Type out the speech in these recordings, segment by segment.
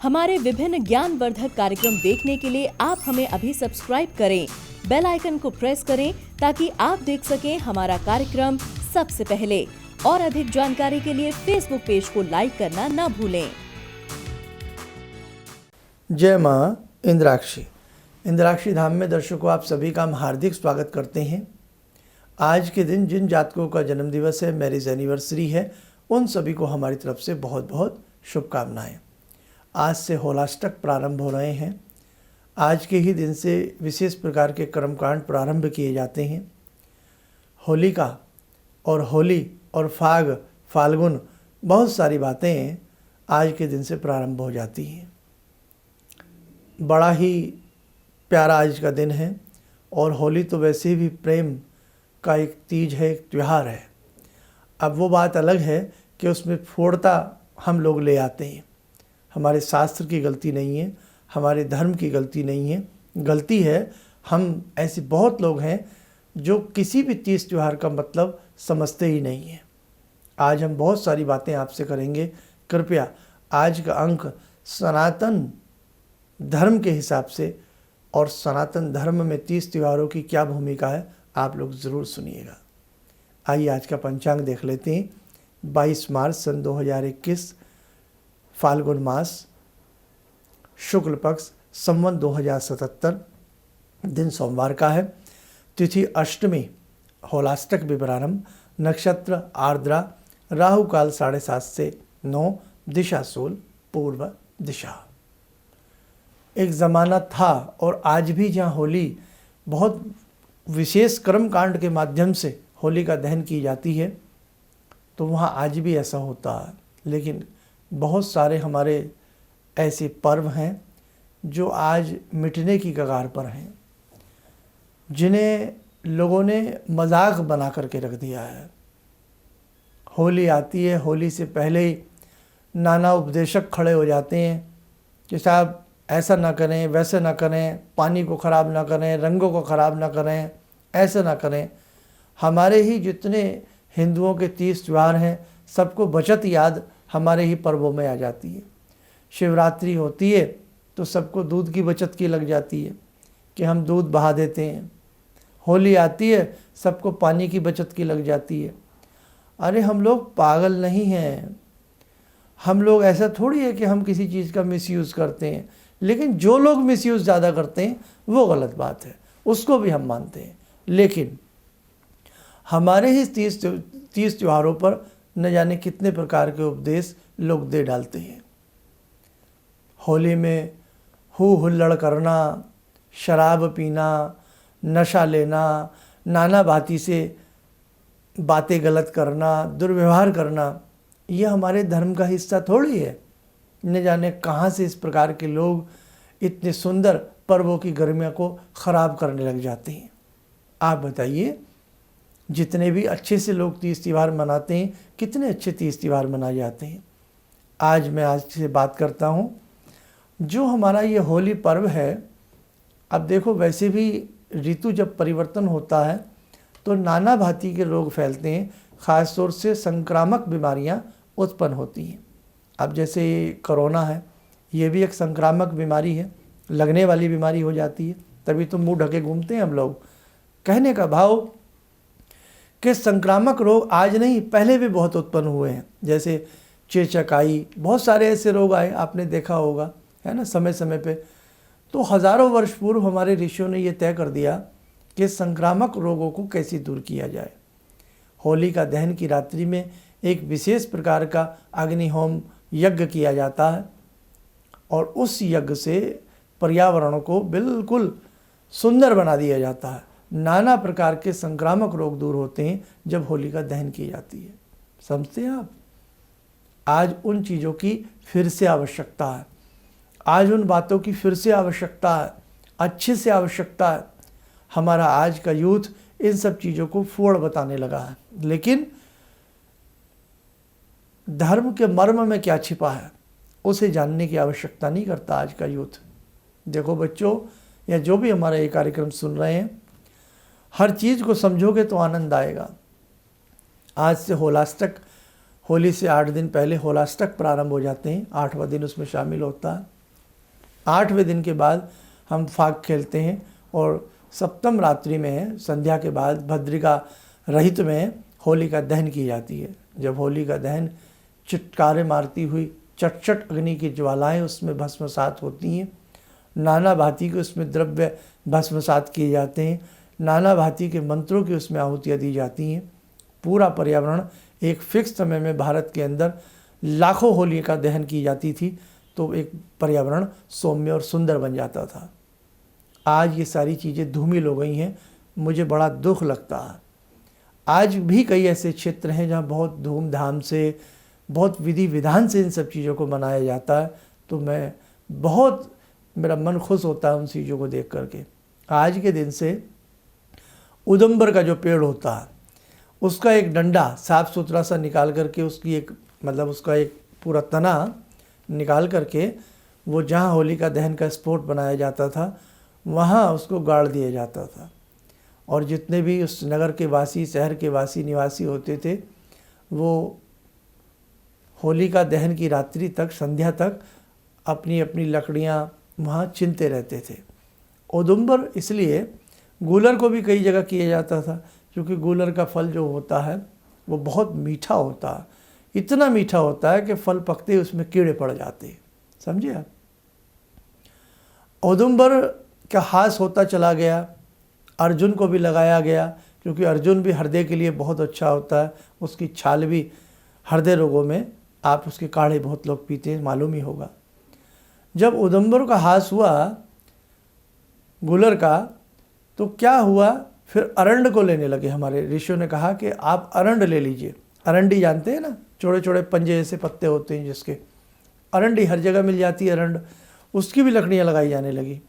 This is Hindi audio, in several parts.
हमारे विभिन्न ज्ञानवर्धक कार्यक्रम देखने के लिए आप हमें अभी सब्सक्राइब करें, बेल आइकन को प्रेस करें ताकि आप देख सकें हमारा कार्यक्रम सबसे पहले। और अधिक जानकारी के लिए फेसबुक पेज को लाइक करना न भूलें। जय माँ इंद्राक्षी। इंद्राक्षी धाम में दर्शकों आप सभी का हम हार्दिक स्वागत करते हैं। आज के दिन जिन जातकों का जन्म दिवस है, मैरिज एनिवर्सरी है, उन सभी को हमारी तरफ से बहुत बहुत शुभकामनाएं। आज से होलाष्टक प्रारंभ हो रहे हैं। आज के ही दिन से विशेष प्रकार के कर्मकांड प्रारंभ किए जाते हैं। होलिका और होली और फाल्गुन बहुत सारी बातें आज के दिन से प्रारंभ हो जाती हैं। बड़ा ही प्यारा आज का दिन है। और होली तो वैसे भी प्रेम का एक तीज है, एक त्यौहार है। अब वो बात अलग है कि उसमें फोड़ता हम लोग ले आते हैं। हमारे शास्त्र की गलती नहीं है, हमारे धर्म की गलती नहीं है। गलती है हम ऐसे बहुत लोग हैं जो किसी भी तीज त्यौहार का मतलब समझते ही नहीं हैं। आज हम बहुत सारी बातें आपसे करेंगे। कृपया आज का अंक सनातन धर्म के हिसाब से और सनातन धर्म में तीज त्योहारों की क्या भूमिका है आप लोग ज़रूर सुनिएगा। आइए आज का पंचांग देख लेते हैं। 22 मार्च सन 2021 फाल्गुन मास, शुक्ल पक्ष, संवत 2077, दिन सोमवार का है। तिथि अष्टमी, होलाष्टक विवरारंभ, नक्षत्र आर्द्रा, राहु काल 7:30 से 9, दिशा सूल, पूर्व दिशा। एक ज़माना था और आज भी जहाँ होली बहुत विशेष कर्म कांड के माध्यम से होली का दहन की जाती है, तो वहाँ आज भी ऐसा होता है। लेकिन बहुत सारे हमारे ऐसे पर्व हैं जो आज मिटने की कगार पर हैं, जिन्हें लोगों ने मजाक बना करके रख दिया है। होली आती है, होली से पहले ही नाना उपदेशक खड़े हो जाते हैं कि साहब ऐसा ना करें, वैसे ना करें, पानी को ख़राब ना करें, रंगों को ख़राब ना करें, ऐसा ना करें। हमारे ही जितने हिंदुओं के तीज त्यौहार हैं, सबको बचत याद हमारे ही पर्वों में आ जाती है। शिवरात्रि होती है तो सबको दूध की बचत की लग जाती है कि हम दूध बहा देते हैं। होली आती है, सबको पानी की बचत की लग जाती है। अरे हम लोग पागल नहीं हैं। हम लोग ऐसा थोड़ी है कि हम किसी चीज़ का मिसयूज़ करते हैं, लेकिन जो लोग मिसयूज़ ज़्यादा करते हैं वो गलत बात है, उसको भी हम मानते हैं। लेकिन हमारे ही तीज त्योहारों पर न जाने कितने प्रकार के उपदेश लोग दे डालते हैं। होली में हुल्लड़ करना, शराब पीना, नशा लेना, नाना भांति से बातें गलत करना, दुर्व्यवहार करना, यह हमारे धर्म का हिस्सा थोड़ी है। न जाने कहाँ से इस प्रकार के लोग इतने सुंदर पर्वों की गर्मियों को ख़राब करने लग जाते हैं। आप बताइए, जितने भी अच्छे से लोग तीज त्यौहार मनाते हैं, कितने अच्छे तीज त्यौहार मनाए जाते हैं। आज से बात करता हूँ जो हमारा ये होली पर्व है। अब देखो, वैसे भी ऋतु जब परिवर्तन होता है तो नाना भांति के रोग फैलते हैं, ख़ास तौर से संक्रामक बीमारियां उत्पन्न होती हैं। अब जैसे कोरोना है, ये भी एक संक्रामक बीमारी है, लगने वाली बीमारी हो जाती है। तभी तो मुंह ढके घूमते हैं हम लोग। कहने का भाव कि संक्रामक रोग आज नहीं, पहले भी बहुत उत्पन्न हुए हैं। जैसे चेचक आई, बहुत सारे ऐसे रोग आए, आपने देखा होगा, है ना, समय समय पे। तो हज़ारों वर्ष पूर्व हमारे ऋषियों ने ये तय कर दिया कि संक्रामक रोगों को कैसे दूर किया जाए। होली का दहन की रात्रि में एक विशेष प्रकार का अग्निहोम यज्ञ किया जाता है और उस यज्ञ से पर्यावरण को बिल्कुल सुंदर बना दिया जाता है। नाना प्रकार के संक्रामक रोग दूर होते हैं जब होली का दहन की जाती है। समझते हैं आप? आज उन चीज़ों की फिर से आवश्यकता है। आज उन बातों की फिर से आवश्यकता है, अच्छे से आवश्यकता है। हमारा आज का यूथ इन सब चीज़ों को फोड़ बताने लगा है, लेकिन धर्म के मर्म में क्या छिपा है उसे जानने की आवश्यकता नहीं करता आज का यूथ। देखो बच्चों, या जो भी हमारा ये कार्यक्रम सुन रहे हैं, हर चीज़ को समझोगे तो आनंद आएगा। आज से होलाष्टक, होली से 8 दिन पहले होलाष्टक प्रारंभ हो जाते हैं। 8वां दिन उसमें शामिल होता है। 8वें दिन के बाद हम फाग खेलते हैं और सप्तम रात्रि में संध्या के बाद भद्रिका रहित में होली का दहन की जाती है। जब होली का दहन चिटकारे मारती हुई चटचट अग्नि की ज्वालाएं उसमें भस्मसात होती हैं, नाना भांति के उसमें द्रव्य भस्मसात किए जाते हैं, नाना भांति के मंत्रों की उसमें आहुतियाँ दी जाती हैं। पूरा पर्यावरण एक फिक्स समय में भारत के अंदर लाखों होली का दहन की जाती थी, तो एक पर्यावरण सौम्य और सुंदर बन जाता था। आज ये सारी चीज़ें धूमिल हो गई हैं, मुझे बड़ा दुख लगता है। आज भी कई ऐसे क्षेत्र हैं जहाँ बहुत धूमधाम से, बहुत विधि विधान से इन सब चीज़ों को मनाया जाता है, तो मेरा मन खुश होता है उन चीज़ों को देख करके। आज के दिन से उदुम्बर का जो पेड़ होता है उसका एक डंडा साफ सुथरा सा निकाल करके उसका एक पूरा तना निकाल करके वो जहाँ होली का दहन का स्पॉट बनाया जाता था वहाँ उसको गाड़ दिया जाता था, और जितने भी उस नगर के वासी, शहर के वासी, निवासी होते थे वो होली का दहन की रात्रि तक, संध्या तक अपनी अपनी लकड़ियाँ वहाँ चिनते रहते थे। औदुंबर इसलिए गूलर को भी कई जगह किया जाता था, क्योंकि गूलर का फल जो होता है वो बहुत मीठा होता है, इतना मीठा होता है कि फल पकते ही उसमें कीड़े पड़ जाते हैं, समझे आप। औदुंबर का हास होता चला गया, अर्जुन को भी लगाया गया, क्योंकि अर्जुन भी हृदय के लिए बहुत अच्छा होता है। उसकी छाल भी हृदय रोगों में, आप उसके काढ़े बहुत लोग पीते हैं, मालूम ही होगा। जब औदुंबर का हास हुआ गूलर का, तो क्या हुआ, फिर अरंड को लेने लगे। हमारे ऋषियों ने कहा कि आप अरंड ले लीजिए। अरंडी जानते हैं ना, छोटे छोटे पंजे जैसे पत्ते होते हैं जिसके, अरंडी हर जगह मिल जाती है अरंड, उसकी भी लकड़ियाँ लगाई जाने लगी।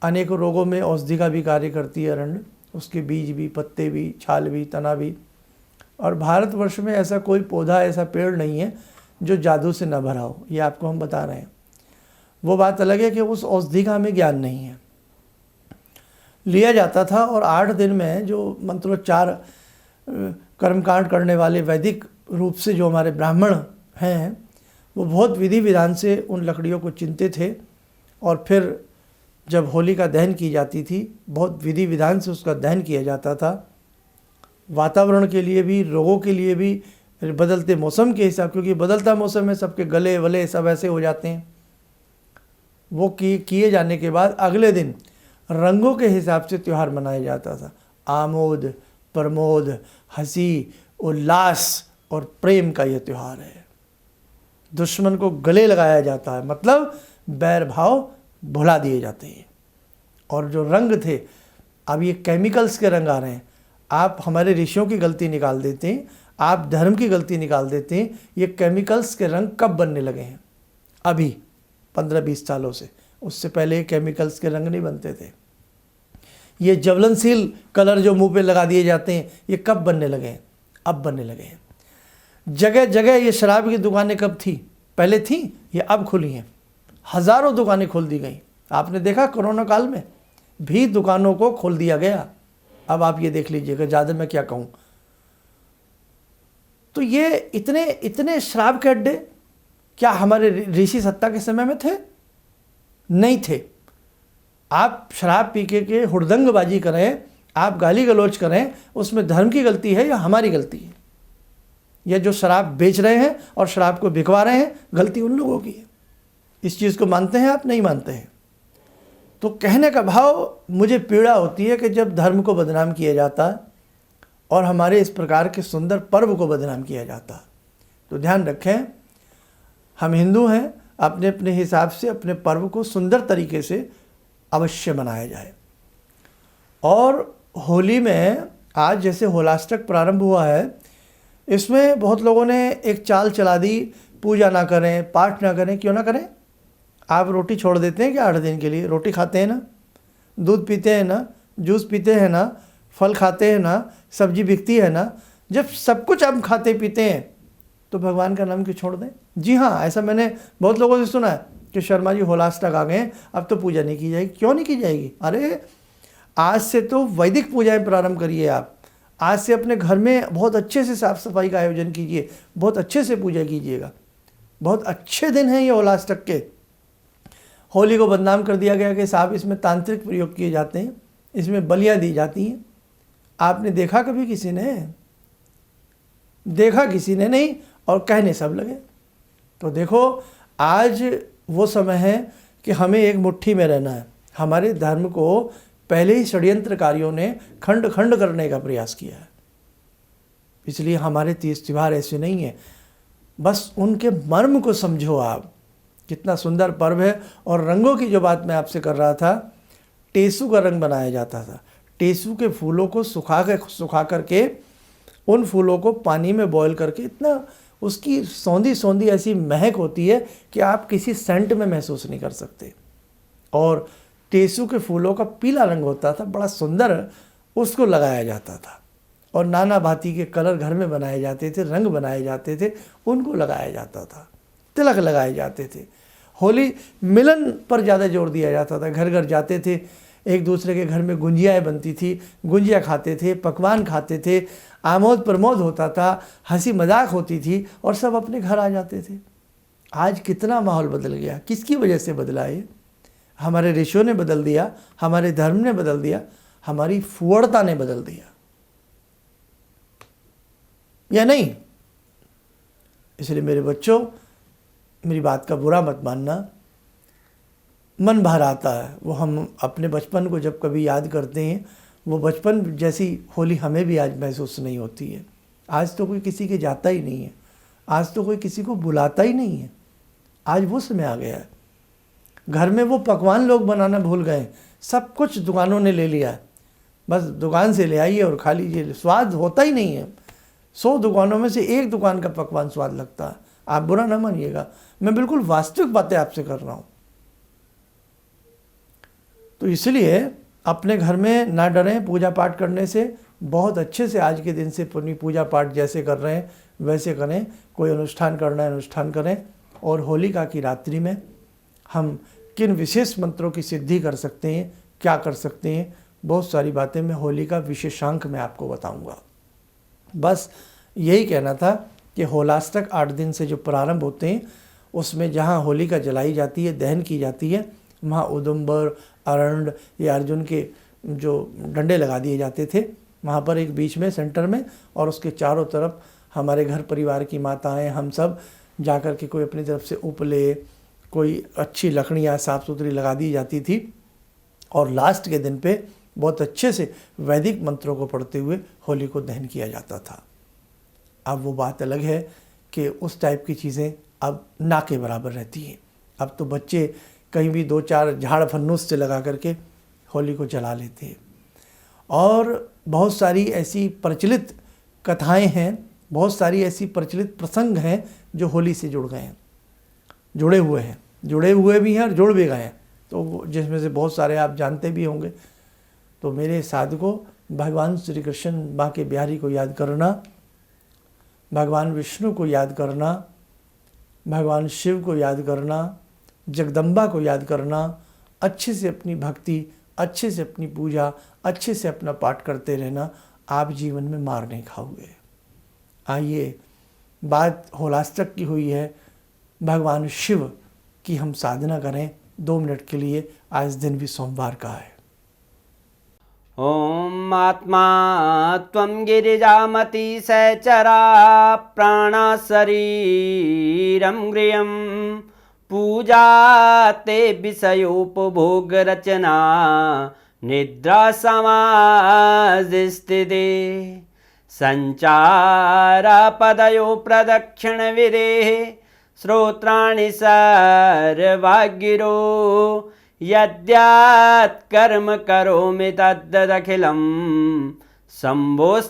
अनेकों रोगों में औषधि का भी कार्य करती है अरंड, उसके बीज भी, पत्ते भी, छाल भी, तना भी। और भारतवर्ष में ऐसा कोई पौधा, ऐसा पेड़ नहीं है जो जादू से न भरा हो, ये आपको हम बता रहे हैं। वो बात अलग है कि उस औषधि का हमें ज्ञान नहीं है। लिया जाता था और 8 दिन में जो मंत्रोच्चार कर्मकांड करने वाले वैदिक रूप से जो हमारे ब्राह्मण हैं, वो बहुत विधि विधान से उन लकड़ियों को चिनते थे, और फिर जब होली का दहन की जाती थी, बहुत विधि विधान से उसका दहन किया जाता था। वातावरण के लिए भी, रोगों के लिए भी, बदलते मौसम के हिसाब, क्योंकि बदलता मौसम में सबके गले वले सब ऐसे हो जाते हैं। वो किए जाने के बाद अगले दिन रंगों के हिसाब से त्यौहार मनाया जाता था। आमोद, प्रमोद, हंसी, उल्लास और प्रेम का यह त्यौहार है। दुश्मन को गले लगाया जाता है, मतलब बैर भाव भुला दिए जाते हैं। और जो रंग थे, अब ये केमिकल्स के रंग आ रहे हैं। आप हमारे ऋषियों की गलती निकाल देते हैं, आप धर्म की गलती निकाल देते हैं। ये केमिकल्स के रंग कब बनने लगे हैं? अभी 15-20 सालों से। उससे पहले केमिकल्स के रंग नहीं बनते थे। ये ज्वलनशील कलर जो मुंह पे लगा दिए जाते हैं, ये कब बनने लगे हैं? अब बनने लगे हैं। जगह जगह ये शराब की दुकानें कब थी? पहले थी, ये अब खुली हैं। हज़ारों दुकानें खोल दी गई। आपने देखा कोरोना काल में भी दुकानों को खोल दिया गया। अब आप ये देख लीजिएगा, ज़्यादा मैं क्या कहूँ। तो ये इतने शराब के अड्डे क्या हमारे ऋषि सत्ता के समय में थे? नहीं थे। आप शराब पी के हुड़दंगबाजी करें, आप गाली गलौज करें, उसमें धर्म की गलती है या हमारी गलती है? या जो शराब बेच रहे हैं और शराब को बिकवा रहे हैं, गलती उन लोगों की है। इस चीज़ को मानते हैं आप? नहीं मानते हैं। तो कहने का भाव, मुझे पीड़ा होती है कि जब धर्म को बदनाम किया जाता है और हमारे इस प्रकार के सुंदर पर्व को बदनाम किया जाता है। तो ध्यान रखें, हम हिंदू हैं, अपने अपने हिसाब से अपने पर्व को सुंदर तरीके से अवश्य मनाया जाए। और होली में आज जैसे होलाष्टक प्रारंभ हुआ है, इसमें बहुत लोगों ने एक चाल चला दी, पूजा ना करें, पाठ ना करें। क्यों ना करें? आप रोटी छोड़ देते हैं क्या 8 दिन के लिए? रोटी खाते हैं ना, दूध पीते हैं ना, जूस पीते हैं ना, फल खाते हैं ना, सब्जी बिकती है ना। जब सब कुछ हम खाते पीते हैं तो भगवान का नाम क्यों छोड़ दें? जी हाँ, ऐसा मैंने बहुत लोगों से सुना है कि शर्मा जी होलाष्टक आ गए, अब तो पूजा नहीं की जाएगी। क्यों नहीं की जाएगी? अरे आज से तो वैदिक पूजाएं प्रारंभ करिए। आप आज से अपने घर में बहुत अच्छे से साफ सफाई का आयोजन कीजिए, बहुत अच्छे से पूजा कीजिएगा। बहुत अच्छे दिन हैं ये होलाष्टक के। होली को बदनाम कर दिया गया कि साहब इसमें तांत्रिक प्रयोग किए जाते हैं, इसमें बलियां दी जाती हैं। आपने देखा कभी किसी ने? देखा किसी ने नहीं, और कहने सब लगे। तो देखो, आज वो समय है कि हमें एक मुट्ठी में रहना है। हमारे धर्म को पहले ही षड्यंत्रकारियों ने खंड खंड करने का प्रयास किया है। इसलिए हमारे तीज त्योहार ऐसे नहीं है। बस उनके मर्म को समझो आप, कितना सुंदर पर्व है। और रंगों की जो बात मैं आपसे कर रहा था, टेसू का रंग बनाया जाता था। टेसू के फूलों को सुखा करके उन फूलों को पानी में बॉईल करके, इतना उसकी सौंधी सौंधी ऐसी महक होती है कि आप किसी सेंट में महसूस नहीं कर सकते। और टेसू के फूलों का पीला रंग होता था, बड़ा सुंदर, उसको लगाया जाता था। और नाना भांति के कलर घर में बनाए जाते थे, रंग बनाए जाते थे, उनको लगाया जाता था, तिलक लगाए जाते थे। होली मिलन पर ज़्यादा जोर दिया जाता था। घर घर जाते थे, एक दूसरे के घर में गुंजियाएँ बनती थी, गुंजिया खाते थे, पकवान खाते थे, आमोद प्रमोद होता था, हंसी मजाक होती थी, और सब अपने घर आ जाते थे। आज कितना माहौल बदल गया। किसकी वजह से बदला ये? हमारे ऋषियों ने बदल दिया, हमारे धर्म ने बदल दिया, हमारी फुअड़ता ने बदल दिया, या नहीं? इसलिए मेरे बच्चों, मेरी बात का बुरा मत मानना। मन भर आता है वो, हम अपने बचपन को जब कभी याद करते हैं, वो बचपन जैसी होली हमें भी आज महसूस नहीं होती है। आज तो कोई किसी के जाता ही नहीं है, आज तो कोई किसी को बुलाता ही नहीं है। आज वो समय आ गया है। घर में वो पकवान लोग बनाना भूल गए, सब कुछ दुकानों ने ले लिया है। बस दुकान से ले आइए और खा लीजिए, स्वाद होता ही नहीं है। 100 दुकानों में से एक दुकान का पकवान स्वाद लगता है। आप बुरा ना मानिएगा, मैं बिल्कुल वास्तविक बातें आपसे कर रहा हूँ। तो इसलिए अपने घर में ना डरें पूजा पाठ करने से। बहुत अच्छे से आज के दिन से अपनी पूजा पाठ जैसे कर रहे हैं वैसे करें। कोई अनुष्ठान करना है अनुष्ठान करें। और होलिका की रात्रि में हम किन विशेष मंत्रों की सिद्धि कर सकते हैं, क्या कर सकते हैं, बहुत सारी बातें मैं होलिका विशेषांक में आपको बताऊंगा। बस यही कहना था कि होलाष्टक 8 दिन से जो प्रारंभ होते हैं, उसमें जहाँ होलिका जलाई जाती है, दहन की जाती है, वहाँ उदुम्बर, अरंड या अर्जुन के जो डंडे लगा दिए जाते थे, वहाँ पर एक बीच में सेंटर में, और उसके चारों तरफ हमारे घर परिवार की माताएं, हम सब जाकर के कोई अपनी तरफ से उपले, कोई अच्छी लकड़ियाँ साफ़ सुथरी लगा दी जाती थी। और लास्ट के दिन पे बहुत अच्छे से वैदिक मंत्रों को पढ़ते हुए होली को दहन किया जाता था। अब वो बात अलग है कि उस टाइप की चीज़ें अब ना के बराबर रहती हैं। अब तो बच्चे कहीं भी 2-4 झाड़ फन्नूस से लगा करके होली को जला लेते हैं। और बहुत सारी ऐसी प्रचलित कथाएं हैं, बहुत सारी ऐसी प्रचलित प्रसंग हैं जो होली से जुड़ गए हैं, जुड़े हुए भी हैं और जुड़ भी गए हैं। तो जिसमें से बहुत सारे आप जानते भी होंगे। तो मेरे साधकों, भगवान श्री कृष्ण माँ के बिहारी को याद करना, भगवान विष्णु को याद करना, भगवान शिव को याद करना, जगदम्बा को याद करना, अच्छे से अपनी भक्ति, अच्छे से अपनी पूजा, अच्छे से अपना पाठ करते रहना, आप जीवन में मार नहीं खाओगे। आइए, बात होलाष्टक की हुई है, भगवान शिव की हम साधना करें 2 मिनट के लिए। आज दिन भी सोमवार का है। ॐ आत्मा त्वं गिरिजामति सहचरा प्राणा शरीरं गृहं पूजा ते विषयोपभोगरचना निद्रा समाधिस्थिते संचारपदयो प्रदक्षिणविधेः श्रोत्राणि सर्वागिरो यद्यात् कर्म करोमि तद्दखिलं शम्भोस्तवाराधनम्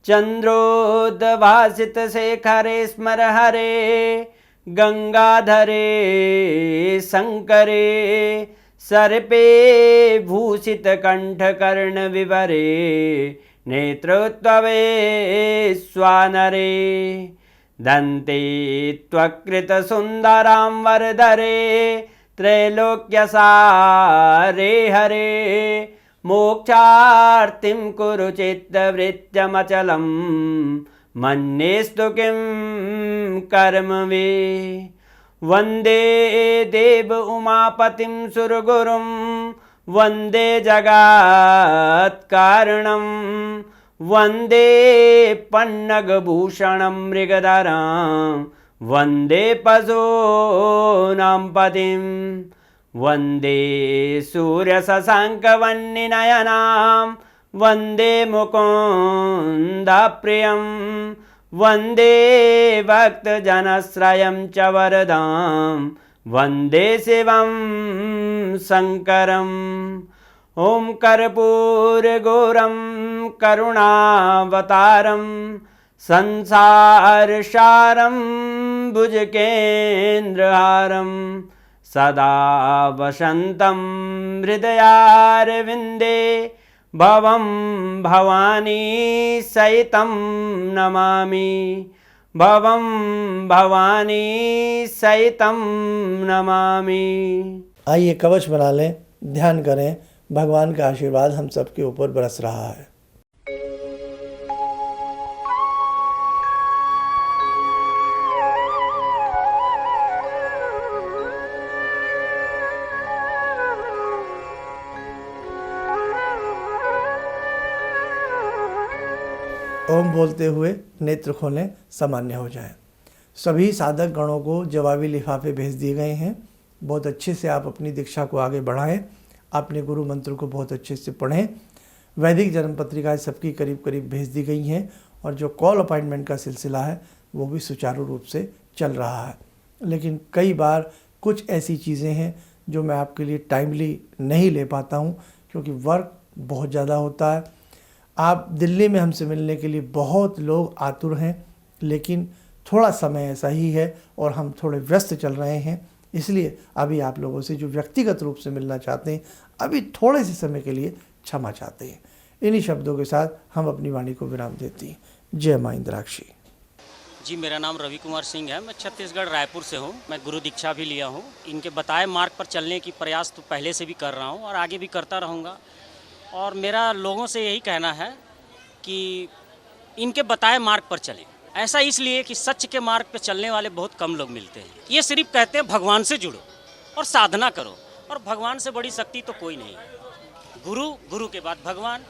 चन्द्रोद्भासितशेखरे स्मर हरे गंगाधरे शंकरे सर्पे भूषितकण्ठकर्णविवरे नेत्रोत्तवे स्वानरे दन्ते त्वकृतसुन्दरां वरदरे त्रैलोक्यसारे हरे मोक्षार्तिं कुरु चित्तवृत्त्यमचलं मन्येस्तु किं कर्म वे। वन्दे देव उमापतिं सुरगुरुं वन्दे जगत्कारणं वन्दे पन्नगभूषणं मृगधरं वन्दे पशूनां पतिं वन्दे सूर्यशशाङ्कवह्निनयनां वन्दे मुकुन्दप्रियं वन्दे भक्तजनश्रयं च वरदां वन्दे शिवं शङ्करम् ॐ कर्पूरगौरं करुणावतारं संसारसारं भुजगेन्द्रहारं सदा वसन्तं हृदयारविन्दे भवं भवानी सहितं नमामि भवं भवानी सहितं नमामि। आइए कवच बना लें, ध्यान करें, भगवान का आशीर्वाद हम सबके ऊपर बरस रहा है। ओम बोलते हुए नेत्र खोलें, सामान्य हो जाएं। सभी साधक गणों को जवाबी लिफाफे भेज दिए गए हैं। बहुत अच्छे से आप अपनी दीक्षा को आगे बढ़ाएं, अपने गुरु मंत्र को बहुत अच्छे से पढ़ें। वैदिक जन्म पत्रिकाएं सबकी करीब करीब भेज दी गई हैं और जो कॉल अपॉइंटमेंट का सिलसिला है वो भी सुचारू रूप से चल रहा है। लेकिन कई बार कुछ ऐसी चीज़ें हैं जो मैं आपके लिए टाइमली नहीं ले पाता हूँ क्योंकि वर्क बहुत ज़्यादा होता है। आप दिल्ली में हमसे मिलने के लिए बहुत लोग आतुर हैं, लेकिन थोड़ा समय ऐसा ही है और हम थोड़े व्यस्त चल रहे हैं, इसलिए अभी आप लोगों से जो व्यक्तिगत रूप से मिलना चाहते हैं अभी थोड़े से समय के लिए क्षमा चाहते हैं। इन्हीं शब्दों के साथ हम अपनी वाणी को विराम देते हैं। जय मां इंद्राक्षी। जी, मेरा नाम रवि कुमार सिंह है। मैं छत्तीसगढ़ रायपुर से हूँ। मैं गुरु दीक्षा भी लिया हूँ। इनके बताए मार्ग पर चलने की प्रयास तो पहले से भी कर रहा हूँ और आगे भी करता रहूँगा। और मेरा लोगों से यही कहना है कि इनके बताए मार्ग पर चलें। ऐसा इसलिए कि सच के मार्ग पर चलने वाले बहुत कम लोग मिलते हैं। ये सिर्फ कहते हैं भगवान से जुड़ो और साधना करो, और भगवान से बड़ी शक्ति तो कोई नहीं। गुरु, गुरु के बाद भगवान,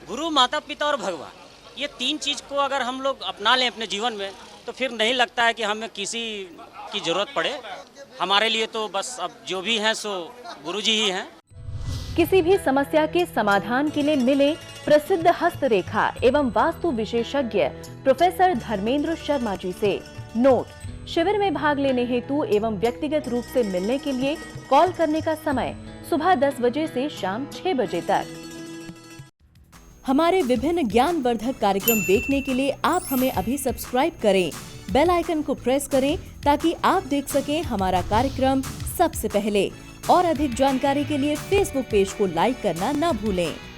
गुरु, माता पिता और भगवान, ये तीन चीज़ को अगर हम लोग अपना लें अपने जीवन में तो फिर नहीं लगता है कि हमें किसी की ज़रूरत पड़े। हमारे लिए तो बस अब जो भी हैं सो गुरु जी ही हैं। किसी भी समस्या के समाधान के लिए मिले प्रसिद्ध हस्तरेखा एवं वास्तु विशेषज्ञ प्रोफेसर धर्मेंद्र शर्मा जी से। नोट: शिविर में भाग लेने हेतु एवं व्यक्तिगत रूप से मिलने के लिए कॉल करने का समय सुबह 10 बजे से शाम 6 बजे तक। हमारे विभिन्न ज्ञानवर्धक कार्यक्रम देखने के लिए आप हमें अभी सब्सक्राइब करें, बेल आइकन को प्रेस करें ताकि आप देख सकें हमारा कार्यक्रम सबसे पहले। और अधिक जानकारी के लिए फेसबुक पेज को लाइक करना न भूलें।